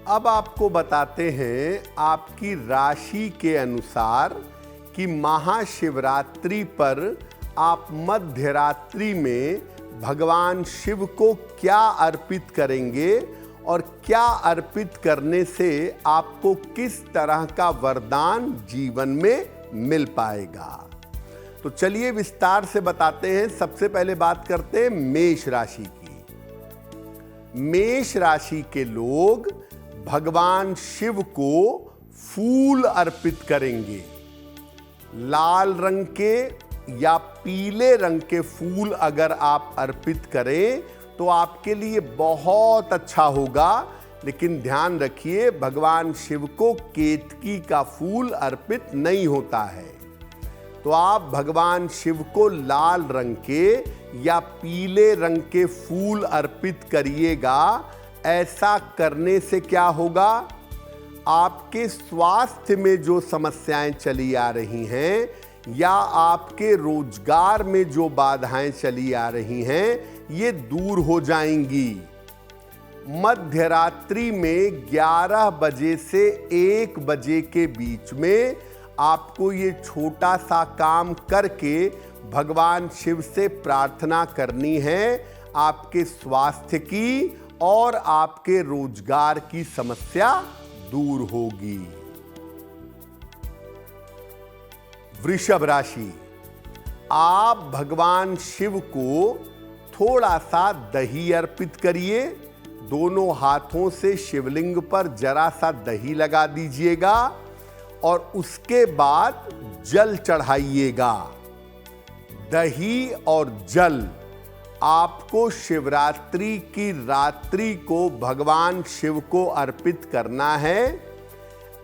अब आपको बताते हैं आपकी राशि के अनुसार कि महाशिवरात्रि पर आप मध्य रात्रि में भगवान शिव को क्या अर्पित करेंगे और क्या अर्पित करने से आपको किस तरह का वरदान जीवन में मिल पाएगा। तो चलिए विस्तार से बताते हैं। सबसे पहले बात करते हैं मेष राशि की। मेष राशि के लोग भगवान शिव को फूल अर्पित करेंगे। लाल रंग के या पीले रंग के फूल अगर आप अर्पित करें तो आपके लिए बहुत अच्छा होगा। लेकिन ध्यान रखिए, भगवान शिव को केतकी का फूल अर्पित नहीं होता है। तो आप भगवान शिव को लाल रंग के या पीले रंग के फूल अर्पित करिएगा। ऐसा करने से क्या होगा, आपके स्वास्थ्य में जो समस्याएं चली आ रही हैं या आपके रोजगार में जो बाधाएं चली आ रही हैं, ये दूर हो जाएंगी। मध्य रात्रि में 11 बजे से 1 बजे के बीच में आपको ये छोटा सा काम करके भगवान शिव से प्रार्थना करनी है। आपके स्वास्थ्य की और आपके रोजगार की समस्या दूर होगी। वृषभ राशि, आप भगवान शिव को थोड़ा सा दही अर्पित करिए। दोनों हाथों से शिवलिंग पर जरा सा दही लगा दीजिएगा और उसके बाद जल चढ़ाइएगा। दही और जल आपको शिवरात्रि की रात्रि को भगवान शिव को अर्पित करना है।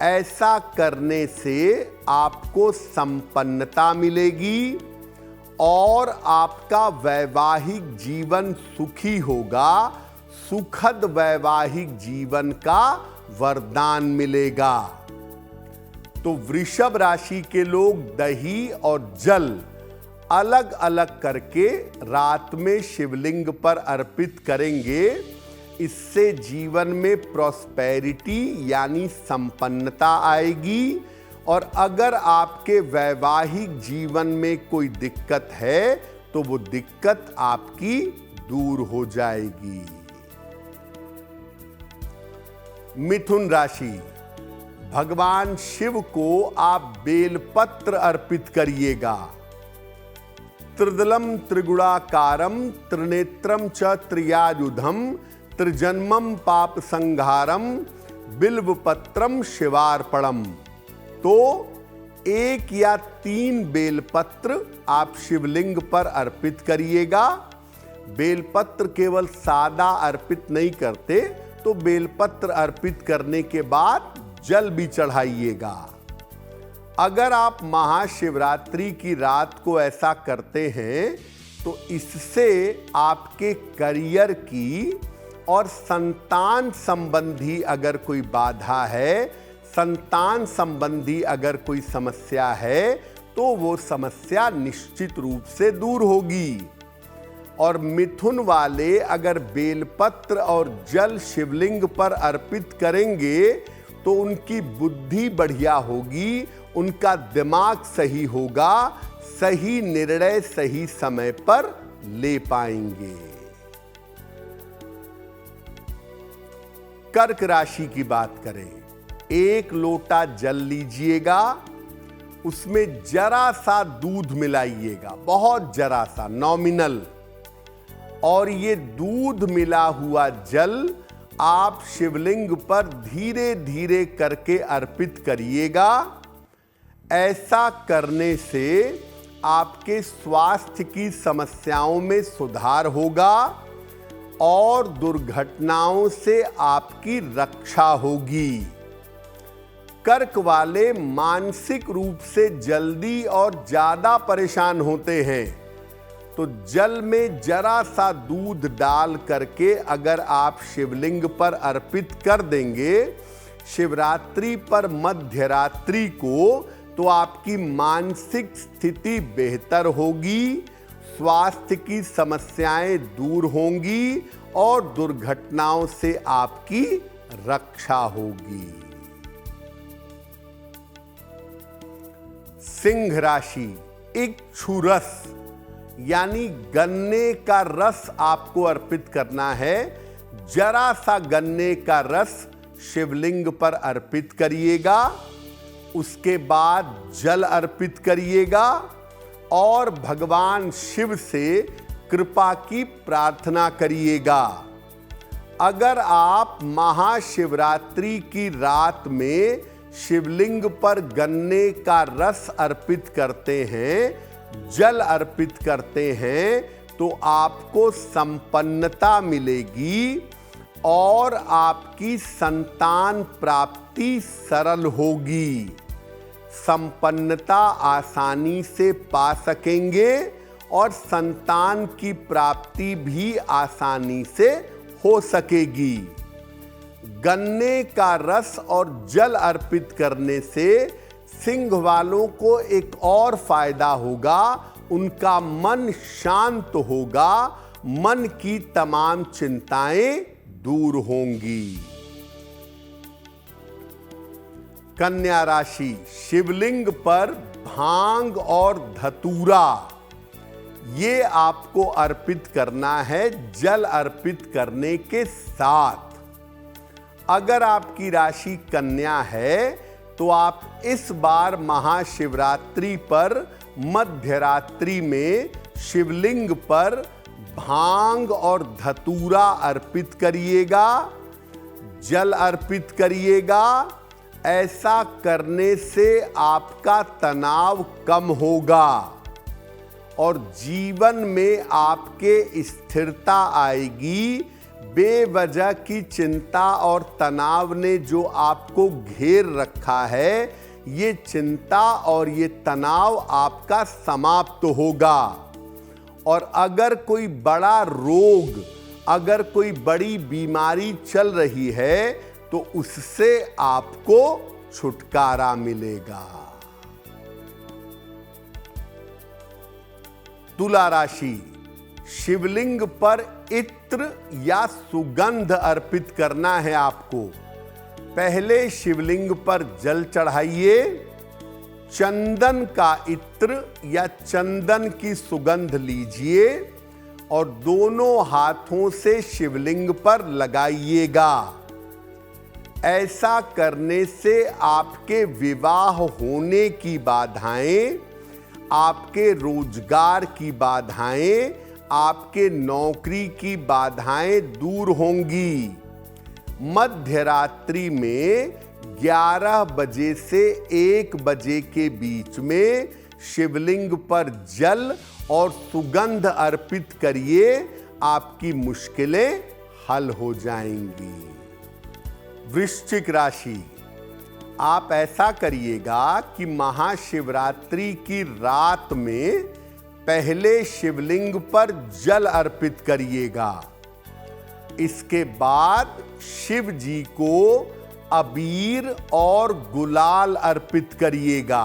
ऐसा करने से आपको संपन्नता मिलेगी और आपका वैवाहिक जीवन सुखी होगा। सुखद वैवाहिक जीवन का वरदान मिलेगा। तो वृषभ राशि के लोग दही और जल अलग अलग करके रात में शिवलिंग पर अर्पित करेंगे। इससे जीवन में प्रॉस्पेरिटी यानी संपन्नता आएगी। और अगर आपके वैवाहिक जीवन में कोई दिक्कत है तो वो दिक्कत आपकी दूर हो जाएगी। मिथुन राशि, भगवान शिव को आप बेलपत्र अर्पित करिएगा। त्रिदलम त्रिगुणाकारम त्रिनेत्रम च त्रियायुधम त्रिजन्मम पाप संहारम बिल्वपत्रम शिवार्पणम। तो 1 या 3 बेलपत्र आप शिवलिंग पर अर्पित करिएगा। बेलपत्र केवल सादा अर्पित नहीं करते, तो बेलपत्र अर्पित करने के बाद जल भी चढ़ाइएगा। अगर आप महाशिवरात्रि की रात को ऐसा करते हैं तो इससे आपके करियर की और संतान संबंधी अगर कोई बाधा है, संतान संबंधी अगर कोई समस्या है, तो वो समस्या निश्चित रूप से दूर होगी। और मिथुन वाले अगर बेलपत्र और जल शिवलिंग पर अर्पित करेंगे तो उनकी बुद्धि बढ़िया होगी, उनका दिमाग सही होगा, सही निर्णय सही समय पर ले पाएंगे। कर्क राशि की बात करें, 1 लोटा जल लीजिएगा, उसमें जरा सा दूध मिलाइएगा, बहुत जरा सा, नॉमिनल। और ये दूध मिला हुआ जल आप शिवलिंग पर धीरे धीरे करके अर्पित करिएगा। ऐसा करने से आपके स्वास्थ्य की समस्याओं में सुधार होगा और दुर्घटनाओं से आपकी रक्षा होगी। कर्क वाले मानसिक रूप से जल्दी और ज्यादा परेशान होते हैं, तो जल में जरा सा दूध डाल करके अगर आप शिवलिंग पर अर्पित कर देंगे शिवरात्रि पर मध्य रात्रि को, तो आपकी मानसिक स्थिति बेहतर होगी, स्वास्थ्य की समस्याएं दूर होंगी और दुर्घटनाओं से आपकी रक्षा होगी। सिंह राशि, इक्षुरस यानी गन्ने का रस आपको अर्पित करना है। जरा सा गन्ने का रस शिवलिंग पर अर्पित करिएगा, उसके बाद जल अर्पित करिएगा और भगवान शिव से कृपा की प्रार्थना करिएगा। अगर आप महाशिवरात्रि की रात में शिवलिंग पर गन्ने का रस अर्पित करते हैं, जल अर्पित करते हैं, तो आपको संपन्नता मिलेगी और आपकी संतान प्राप्ति सरल होगी। संपन्नता आसानी से पा सकेंगे और संतान की प्राप्ति भी आसानी से हो सकेगी। गन्ने का रस और जल अर्पित करने से सिंह वालों को एक और फायदा होगा, उनका मन शांत होगा, मन की तमाम चिंताएं दूर होंगी। कन्या राशि, शिवलिंग पर भांग और धतूरा ये आपको अर्पित करना है जल अर्पित करने के साथ। अगर आपकी राशि कन्या है तो आप इस बार महाशिवरात्रि पर मध्यरात्रि में शिवलिंग पर भांग और धतूरा अर्पित करिएगा, जल अर्पित करिएगा। ऐसा करने से आपका तनाव कम होगा और जीवन में आपके स्थिरता आएगी। बेवजह की चिंता और तनाव ने जो आपको घेर रखा है, ये चिंता और ये तनाव आपका समाप्त होगा। और अगर कोई बड़ा रोग, अगर कोई बड़ी बीमारी चल रही है तो उससे आपको छुटकारा मिलेगा। तुला राशि, शिवलिंग पर इत्र या सुगंध अर्पित करना है आपको। पहले शिवलिंग पर जल चढ़ाइए, चंदन का इत्र या चंदन की सुगंध लीजिए और दोनों हाथों से शिवलिंग पर लगाइएगा। ऐसा करने से आपके विवाह होने की बाधाएं, आपके रोजगार की बाधाएं, आपके नौकरी की बाधाएं दूर होंगी। मध्यरात्रि में 11 बजे से 1 बजे के बीच में शिवलिंग पर जल और सुगंध अर्पित करिए, आपकी मुश्किलें हल हो जाएंगी। वृश्चिक राशि, आप ऐसा करिएगा कि महाशिवरात्रि की रात में पहले शिवलिंग पर जल अर्पित करिएगा। इसके बाद शिव जी को अबीर और गुलाल अर्पित करिएगा।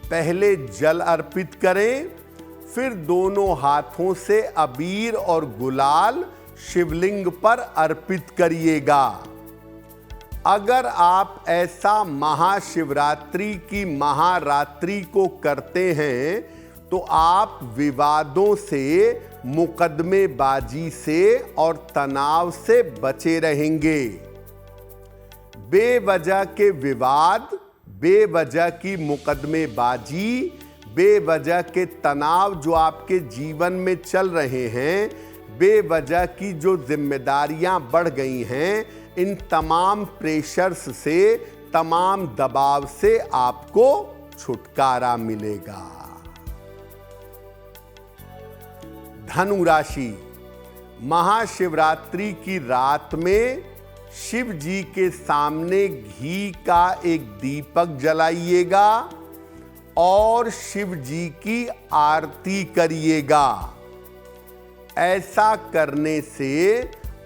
पहले जल अर्पित करें, फिर दोनों हाथों से अबीर और गुलाल शिवलिंग पर अर्पित करिएगा। अगर आप ऐसा महाशिवरात्रि की महारात्रि को करते हैं तो आप विवादों से, मुकदमेबाजी से और तनाव से बचे रहेंगे। बेवजह के विवाद, बेवजह की मुकदमेबाजी, बेवजह के तनाव जो आपके जीवन में चल रहे हैं, बेवजह की जो जिम्मेदारियां बढ़ गई हैं, इन तमाम प्रेशर्स से, तमाम दबाव से आपको छुटकारा मिलेगा। धनु राशि, महाशिवरात्रि की रात में शिव जी के सामने घी का एक दीपक जलाइएगा और शिव जी की आरती करिएगा। ऐसा करने से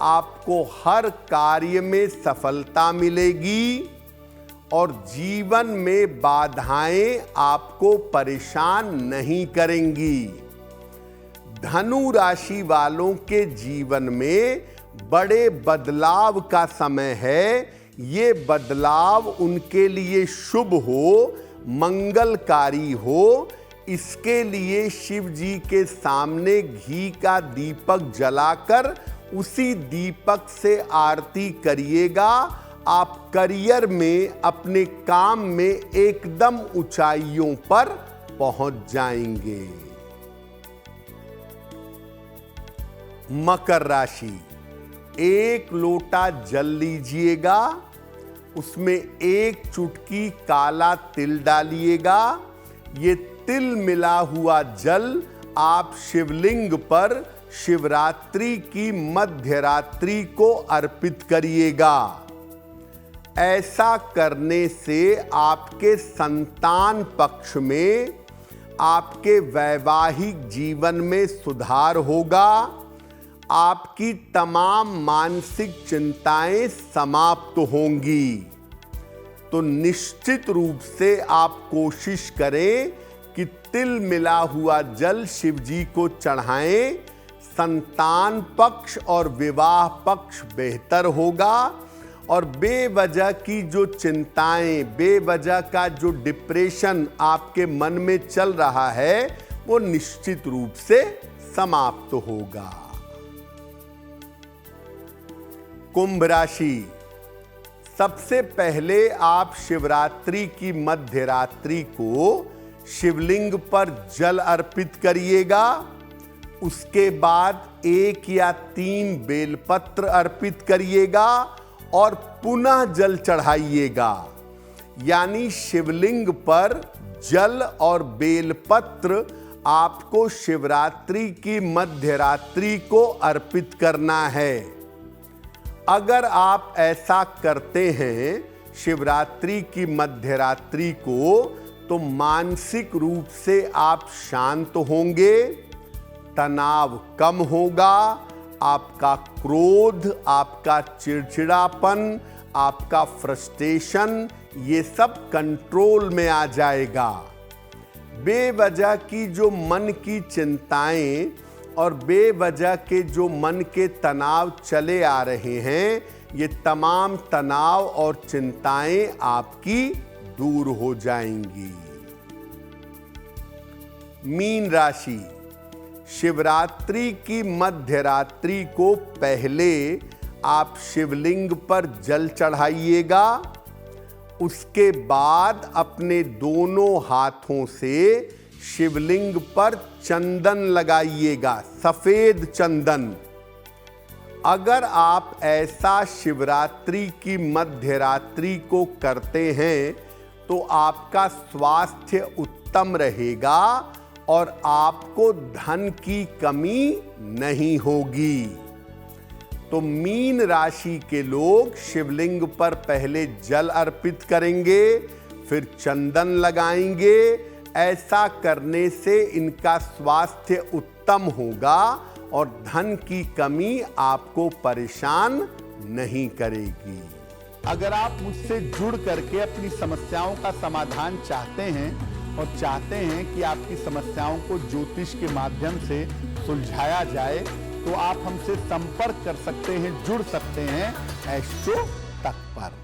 आपको हर कार्य में सफलता मिलेगी और जीवन में बाधाएं आपको परेशान नहीं करेंगी। धनु राशि वालों के जीवन में बड़े बदलाव का समय है। ये बदलाव उनके लिए शुभ हो, मंगलकारी हो। इसके लिए शिव जी के सामने घी का दीपक जलाकर उसी दीपक से आरती करिएगा। आप करियर में, अपने काम में एकदम ऊंचाइयों पर पहुंच जाएंगे। मकर राशि, 1 लोटा जल लीजिएगा, उसमें 1 चुटकी काला तिल डालिएगा। ये तिल मिला हुआ जल आप शिवलिंग पर शिवरात्रि की मध्य रात्रि को अर्पित करिएगा। ऐसा करने से आपके संतान पक्ष में, आपके वैवाहिक जीवन में सुधार होगा। आपकी तमाम मानसिक चिंताएं समाप्त होंगी। तो निश्चित रूप से आप कोशिश करें कि तिल मिला हुआ जल शिव जी को चढ़ाएं। संतान पक्ष और विवाह पक्ष बेहतर होगा और बेवजह की जो चिंताएं, बेवजह का जो डिप्रेशन आपके मन में चल रहा है, वो निश्चित रूप से समाप्त होगा। कुंभ राशि, सबसे पहले आप शिवरात्रि की मध्य रात्रि को शिवलिंग पर जल अर्पित करिएगा। उसके बाद 1 या 3 बेलपत्र अर्पित करिएगा और पुनः जल चढ़ाइएगा। यानी शिवलिंग पर जल और बेलपत्र आपको शिवरात्रि की मध्य रात्रि को अर्पित करना है। अगर आप ऐसा करते हैं शिवरात्रि की मध्य रात्रि को, तो मानसिक रूप से आप शांत होंगे, तनाव कम होगा, आपका क्रोध, आपका चिड़चिड़ापन, आपका फ्रस्ट्रेशन, ये सब कंट्रोल में आ जाएगा। बेवजह की जो मन की चिंताएं और बेवजह के जो मन के तनाव चले आ रहे हैं, ये तमाम तनाव और चिंताएं आपकी दूर हो जाएंगी। मीन राशि, शिवरात्रि की मध्य रात्रि को पहले आप शिवलिंग पर जल चढ़ाइएगा। उसके बाद अपने दोनों हाथों से शिवलिंग पर चंदन लगाइएगा, सफेद चंदन। अगर आप ऐसा शिवरात्रि की मध्य रात्रि को करते हैं तो आपका स्वास्थ्य उत्तम रहेगा और आपको धन की कमी नहीं होगी। तो मीन राशि के लोग शिवलिंग पर पहले जल अर्पित करेंगे, फिर चंदन लगाएंगे। ऐसा करने से इनका स्वास्थ्य उत्तम होगा और धन की कमी आपको परेशान नहीं करेगी। अगर आप मुझसे जुड़ करके अपनी समस्याओं का समाधान चाहते हैं और चाहते हैं कि आपकी समस्याओं को ज्योतिष के माध्यम से सुलझाया जाए, तो आप हमसे संपर्क कर सकते हैं, जुड़ सकते हैं एस्ट्रो तक पर।